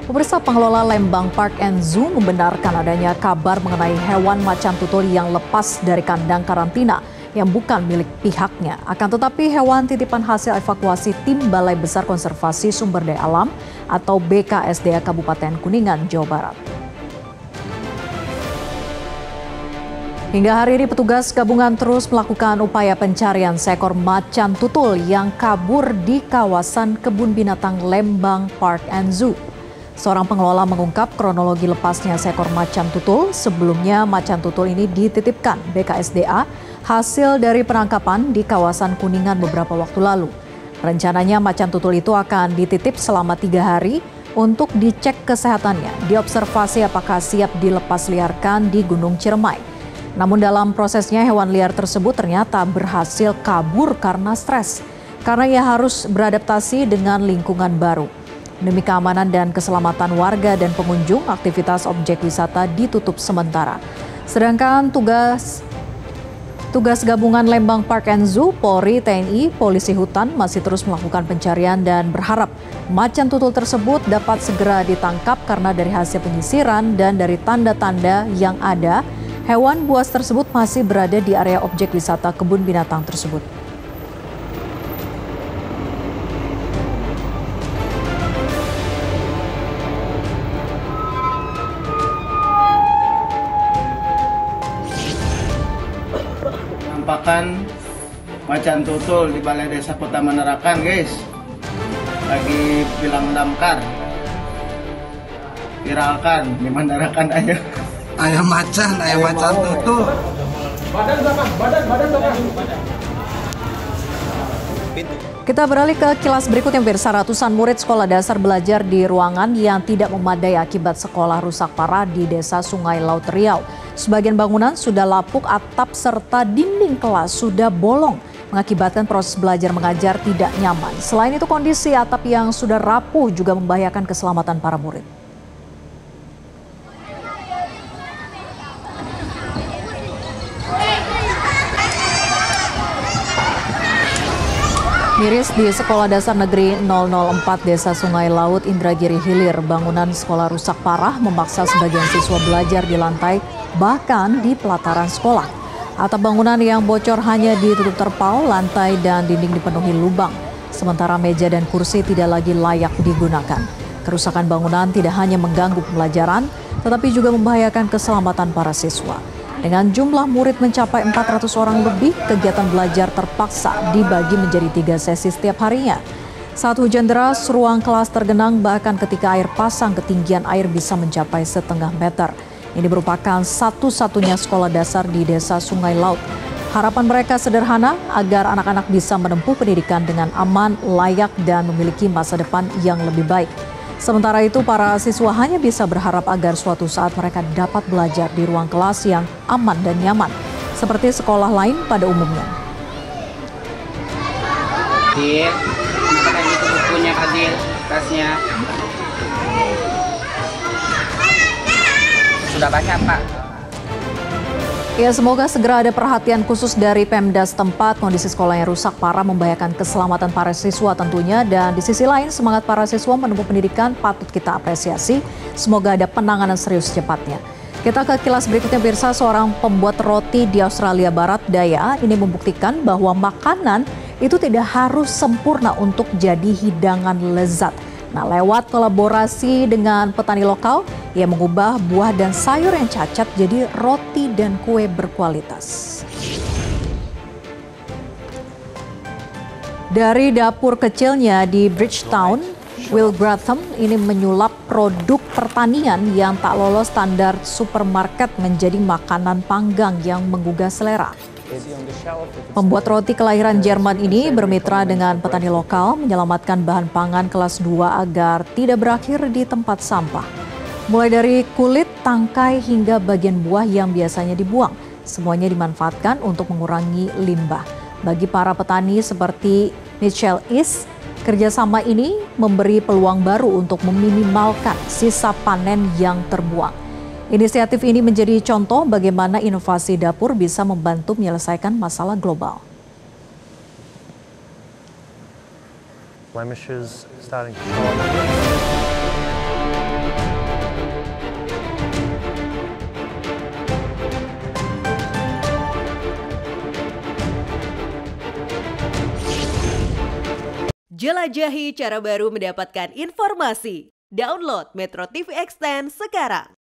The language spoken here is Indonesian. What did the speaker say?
Pemirsa, pengelola Lembang Park and Zoo membenarkan adanya kabar mengenai hewan macan tutul yang lepas dari kandang karantina yang bukan milik pihaknya. Akan tetapi hewan titipan hasil evakuasi tim Balai Besar Konservasi Sumber Daya Alam atau BKSDA Kabupaten Kuningan, Jawa Barat. Hingga hari ini petugas gabungan terus melakukan upaya pencarian seekor macan tutul yang kabur di kawasan kebun binatang Lembang Park and Zoo. Seorang pengelola mengungkap kronologi lepasnya seekor macan tutul. Sebelumnya macan tutul ini dititipkan BKSDA hasil dari penangkapan di kawasan Kuningan beberapa waktu lalu. Rencananya macan tutul itu akan dititip selama 3 hari untuk dicek kesehatannya, diobservasi apakah siap dilepas liarkan di Gunung Ciremai. Namun dalam prosesnya hewan liar tersebut ternyata berhasil kabur karena stres, karena ia harus beradaptasi dengan lingkungan baru. Demi keamanan dan keselamatan warga dan pengunjung, aktivitas objek wisata ditutup sementara. Sedangkan tugas gabungan Lembang Park and Zoo, Polri, TNI, Polisi Hutan masih terus melakukan pencarian dan berharap macan tutul tersebut dapat segera ditangkap karena dari hasil penyisiran dan dari tanda-tanda yang ada, hewan buas tersebut masih berada di area objek wisata kebun binatang tersebut. Penampakan macan tutul di Balai Desa Kota Manarakan, guys. Lagi bilang damkar. Viralkan di Manarakan aja. Ayam macan tutul. Badan belakang. Kita beralih ke kilas berikutnya, pemirsa. Ratusan murid sekolah dasar belajar di ruangan yang tidak memadai akibat sekolah rusak parah di Desa Sungai Laut, Riau. Sebagian bangunan sudah lapuk, atap serta dinding kelas sudah bolong, mengakibatkan proses belajar mengajar tidak nyaman. Selain itu, kondisi atap yang sudah rapuh juga membahayakan keselamatan para murid. Miris di Sekolah Dasar Negeri 004 Desa Sungai Laut, Indragiri Hilir, bangunan sekolah rusak parah memaksa sebagian siswa belajar di lantai, bahkan di pelataran sekolah. Atap bangunan yang bocor hanya ditutup terpal, lantai dan dinding dipenuhi lubang. Sementara meja dan kursi tidak lagi layak digunakan. Kerusakan bangunan tidak hanya mengganggu pembelajaran, tetapi juga membahayakan keselamatan para siswa. Dengan jumlah murid mencapai 400 orang lebih, kegiatan belajar terpaksa dibagi menjadi 3 sesi setiap harinya. Saat hujan deras, ruang kelas tergenang, bahkan ketika air pasang ketinggian air bisa mencapai setengah meter. Ini merupakan satu-satunya sekolah dasar di Desa Sungai Laut. Harapan mereka sederhana, agar anak-anak bisa menempuh pendidikan dengan aman, layak, dan memiliki masa depan yang lebih baik. Sementara itu, para siswa hanya bisa berharap agar suatu saat mereka dapat belajar di ruang kelas yang aman dan nyaman, seperti sekolah lain pada umumnya. Adil, kenapa gitu bukunya Adil, tasnya? Sudah baca, Pak. Ya, semoga segera ada perhatian khusus dari Pemda setempat. Kondisi sekolah yang rusak parah membahayakan keselamatan para siswa tentunya. Dan di sisi lain, semangat para siswa menempuh pendidikan patut kita apresiasi. Semoga ada penanganan serius secepatnya. Kita ke kilas berikutnya, pemirsa. Seorang pembuat roti di Australia Barat Daya ini membuktikan bahwa makanan itu tidak harus sempurna untuk jadi hidangan lezat. Nah, lewat kolaborasi dengan petani lokal, ia mengubah buah dan sayur yang cacat jadi roti dan kue berkualitas. Dari dapur kecilnya di Bridgetown, Will Gratham ini menyulap produk pertanian yang tak lolos standar supermarket menjadi makanan panggang yang menggugah selera. Pembuat roti kelahiran Jerman ini bermitra dengan petani lokal menyelamatkan bahan pangan kelas 2 agar tidak berakhir di tempat sampah. Mulai dari kulit, tangkai hingga bagian buah yang biasanya dibuang, semuanya dimanfaatkan untuk mengurangi limbah. Bagi para petani seperti Michelle Is, kerjasama ini memberi peluang baru untuk meminimalkan sisa panen yang terbuang. Inisiatif ini menjadi contoh bagaimana inovasi dapur bisa membantu menyelesaikan masalah global. Blemishes starting to show up. Jelajahi cara baru mendapatkan informasi. Download Metro TV Extend sekarang.